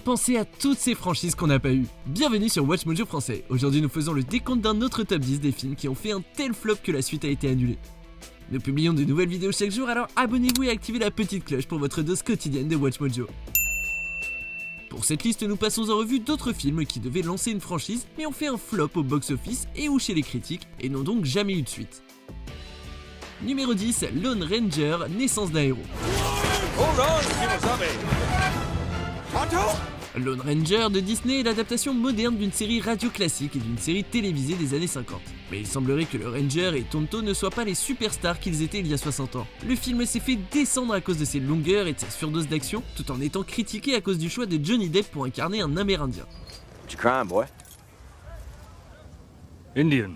Pensez à toutes ces franchises qu'on n'a pas eues. Bienvenue sur Watch Mojo français. Aujourd'hui nous faisons le décompte d'un autre top 10 des films qui ont fait un tel flop que la suite a été annulée. Nous publions de nouvelles vidéos chaque jour, alors abonnez-vous et activez la petite cloche pour votre dose quotidienne de Watch Mojo. Pour cette liste, nous passons en revue d'autres films qui devaient lancer une franchise mais ont fait un flop au box-office et ou chez les critiques et n'ont donc jamais eu de suite. Numéro 10, Lone Ranger, naissance d'un héros. Lone Ranger de Disney est l'adaptation moderne d'une série radio classique et d'une série télévisée des années 50. Mais il semblerait que le Ranger et Tonto ne soient pas les superstars qu'ils étaient il y a 60 ans. Le film s'est fait descendre à cause de ses longueurs et de sa surdose d'action, tout en étant critiqué à cause du choix de Johnny Depp pour incarner un Amérindien. What you crying, boy? Indian.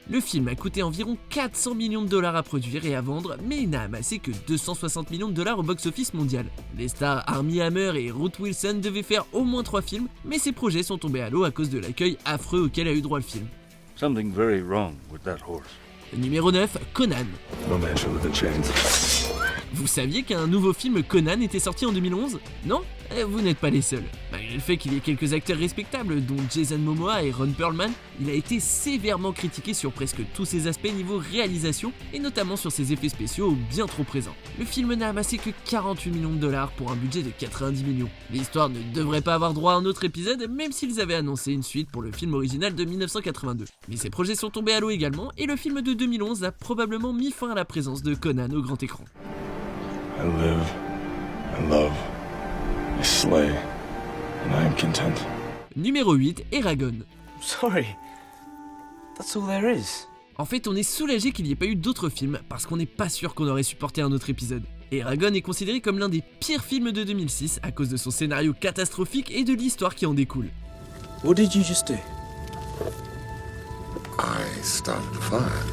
Le film a coûté environ 400 millions de dollars à produire et à vendre, mais il n'a amassé que 260 millions de dollars au box-office mondial. Les stars Armie Hammer et Ruth Wilson devaient faire au moins 3 films, mais ces projets sont tombés à l'eau à cause de l'accueil affreux auquel a eu droit le film. Something very wrong with that horse. Numéro 9, Conan. No mansion with the chains. Vous saviez qu'un nouveau film Conan était sorti en 2011 ? Non ? Vous n'êtes pas les seuls. Malgré le fait qu'il y ait quelques acteurs respectables, dont Jason Momoa et Ron Perlman, il a été sévèrement critiqué sur presque tous ses aspects niveau réalisation, et notamment sur ses effets spéciaux bien trop présents. Le film n'a amassé que 48 millions de dollars pour un budget de 90 millions. L'histoire ne devrait pas avoir droit à un autre épisode, même s'ils avaient annoncé une suite pour le film original de 1982. Mais ces projets sont tombés à l'eau également, et le film de 2011 a probablement mis fin à la présence de Conan au grand écran. I live, I love, I slay, and I am content. Numéro 8, Eragon. Sorry. That's all there is. En fait, on est soulagé qu'il n'y ait pas eu d'autres films, parce qu'on n'est pas sûr qu'on aurait supporté un autre épisode. Eragon est considéré comme l'un des pires films de 2006 à cause de son scénario catastrophique et de l'histoire qui en découle. What did you just do? I started a fire.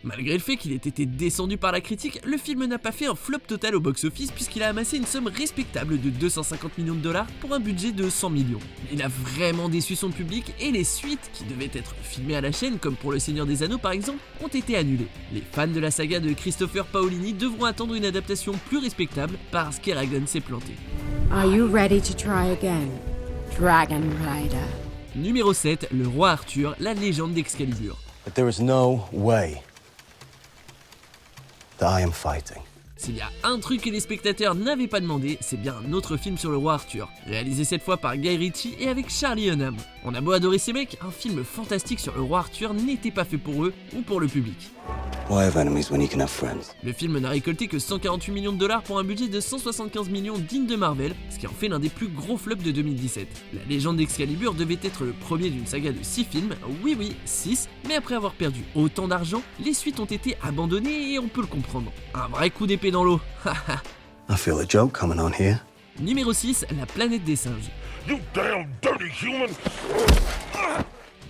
Malgré le fait qu'il ait été descendu par la critique, le film n'a pas fait un flop total au box-office puisqu'il a amassé une somme respectable de 250 millions de dollars pour un budget de 100 millions. Il a vraiment déçu son public et les suites, qui devaient être filmées à la chaîne comme pour Le Seigneur des Anneaux par exemple, ont été annulées. Les fans de la saga de Christopher Paolini devront attendre une adaptation plus respectable parce qu'Eragon s'est planté. Are you ready to try again, Dragon Rider? Numéro 7, Le Roi Arthur, la légende d'Excalibur. But there is no way that I am fighting. S'il y a un truc que les spectateurs n'avaient pas demandé, c'est bien un autre film sur le roi Arthur, réalisé cette fois par Guy Ritchie et avec Charlie Hunnam. On a beau adorer ces mecs, un film fantastique sur le roi Arthur n'était pas fait pour eux ou pour le public. Why have enemies when you can have friends? Le film n'a récolté que 148 millions de dollars pour un budget de 175 millions digne de Marvel, ce qui en fait l'un des plus gros flops de 2017. La légende d'Excalibur devait être le premier d'une saga de 6 films, oui 6, mais après avoir perdu autant d'argent, les suites ont été abandonnées et on peut le comprendre. Un vrai coup d'épée dans l'eau, I feel a joke coming on here. Numéro 6, La planète des singes. You damn dirty human!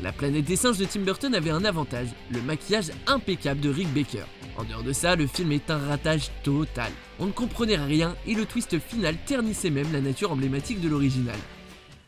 La planète des singes de Tim Burton avait un avantage, le maquillage impeccable de Rick Baker. En dehors de ça, le film est un ratage total. On ne comprenait rien et le twist final ternissait même la nature emblématique de l'original.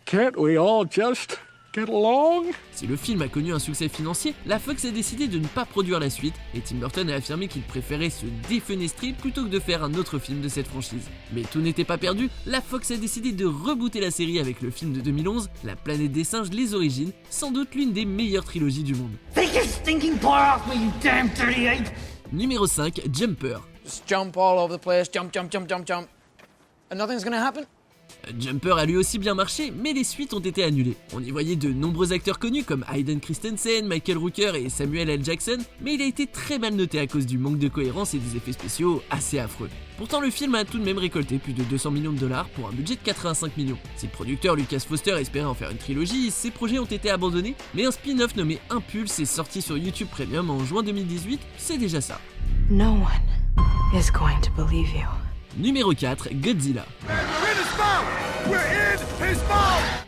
Can't we all just get along? Si le film a connu un succès financier, la Fox a décidé de ne pas produire la suite et Tim Burton a affirmé qu'il préférait se défenestrer plutôt que de faire un autre film de cette franchise. Mais tout n'était pas perdu, la Fox a décidé de rebooter la série avec le film de 2011, La planète des singes, les origines, sans doute l'une des meilleures trilogies du monde. Take your stinking paw off me, you damn dirty ape! Numéro 5, Jumper. Just jump all over the place, jump, jump, jump, jump, jump. And nothing's gonna happen? Jumper a lui aussi bien marché, mais les suites ont été annulées. On y voyait de nombreux acteurs connus comme Hayden Christensen, Michael Rooker et Samuel L. Jackson, mais il a été très mal noté à cause du manque de cohérence et des effets spéciaux assez affreux. Pourtant le film a tout de même récolté plus de 200 millions de dollars pour un budget de 85 millions. Si le producteur Lucas Foster espérait en faire une trilogie, ses projets ont été abandonnés, mais un spin-off nommé Impulse est sorti sur YouTube Premium en juin 2018, c'est déjà ça. No one is going to believe you. Numéro 4, Godzilla.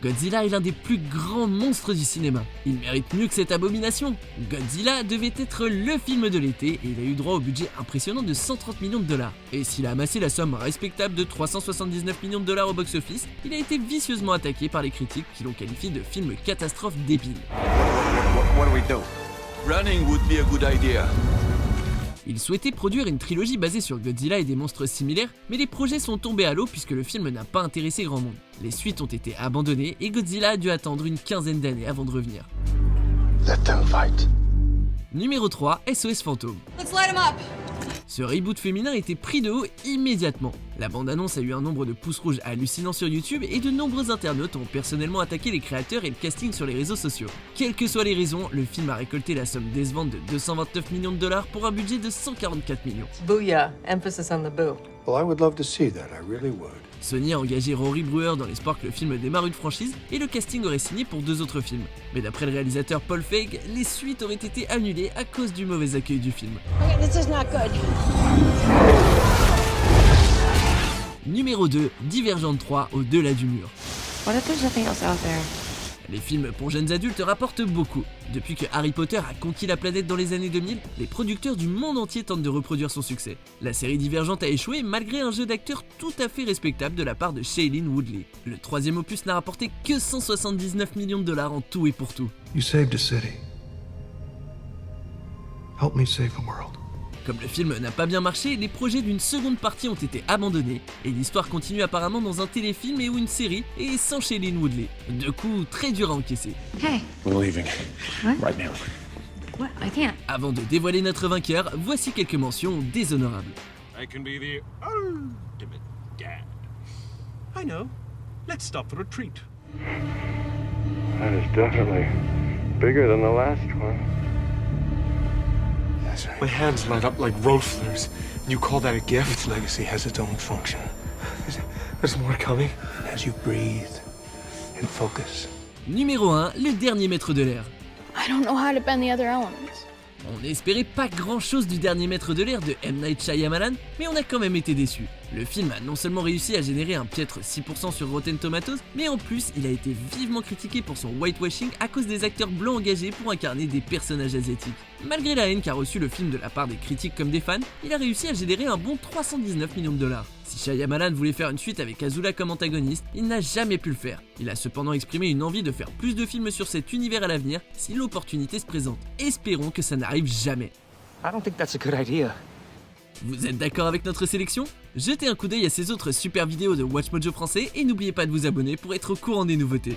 Godzilla est l'un des plus grands monstres du cinéma. Il mérite mieux que cette abomination. Godzilla devait être le film de l'été et il a eu droit au budget impressionnant de 130 millions de dollars. Et s'il a amassé la somme respectable de 379 millions de dollars au box-office, il a été vicieusement attaqué par les critiques qui l'ont qualifié de film catastrophe débile. What do we do? Running would be a good idea. Il souhaitait produire une trilogie basée sur Godzilla et des monstres similaires, mais les projets sont tombés à l'eau puisque le film n'a pas intéressé grand monde. Les suites ont été abandonnées et Godzilla a dû attendre une quinzaine d'années avant de revenir. Let them fight. Numéro 3, SOS Fantôme. Let's light 'em up. Ce reboot féminin a été pris de haut immédiatement. La bande-annonce a eu un nombre de pouces rouges hallucinant sur YouTube et de nombreux internautes ont personnellement attaqué les créateurs et le casting sur les réseaux sociaux. Quelles que soient les raisons, le film a récolté la somme décevante de 229 millions de dollars pour un budget de 144 millions. Booyah. Emphasis on the boo. Well, I would love to see that. I really would. Sony a engagé Rory Brewer dans l'espoir que le film démarre une franchise et le casting aurait signé pour 2 autres films. Mais d'après le réalisateur Paul Feig, les suites auraient été annulées à cause du mauvais accueil du film. Okay, this is not good. Numéro 2, Divergente 3, Au-delà du mur. What if there's nothing else out there? Les films pour jeunes adultes rapportent beaucoup. Depuis que Harry Potter a conquis la planète dans les années 2000, les producteurs du monde entier tentent de reproduire son succès. La série Divergente a échoué malgré un jeu d'acteurs tout à fait respectable de la part de Shailene Woodley. Le 3e opus n'a rapporté que 179 millions de dollars en tout et pour tout. You saved a city. Help me save the world. Comme le film n'a pas bien marché, les projets d'une seconde partie ont été abandonnés et l'histoire continue apparemment dans un téléfilm et ou une série et sans Shailene Woodley. De coup, très dur à encaisser. Hey, We're leaving. What? Right now. what? I can't. Avant de dévoiler notre vainqueur, voici quelques mentions déshonorables. I can be the ultimate dad. I know. Let's stop for a treat. That is definitely bigger than the last one. That's right. My hands light up like road flares. You call that a gift? Its legacy has its own function. There's more coming. As you breathe and focus. Numéro 1, le dernier maître de l'air. I don't know how to bend the other elements. On n'espérait pas grand chose du dernier maître de l'air de M. Night Shyamalan, mais on a quand même été déçus. Le film a non seulement réussi à générer un piètre 6% sur Rotten Tomatoes, mais en plus il a été vivement critiqué pour son whitewashing à cause des acteurs blancs engagés pour incarner des personnages asiatiques. Malgré la haine qu'a reçu le film de la part des critiques comme des fans, il a réussi à générer un bon 319 millions de dollars. Si Shyamalan voulait faire une suite avec Azula comme antagoniste, il n'a jamais pu le faire. Il a cependant exprimé une envie de faire plus de films sur cet univers à l'avenir si l'opportunité se présente. Espérons que ça n'arrive jamais. I don't think that's a good idea. Vous êtes d'accord avec notre sélection? Jetez un coup d'œil à ces autres super vidéos de WatchMojo français et n'oubliez pas de vous abonner pour être au courant des nouveautés.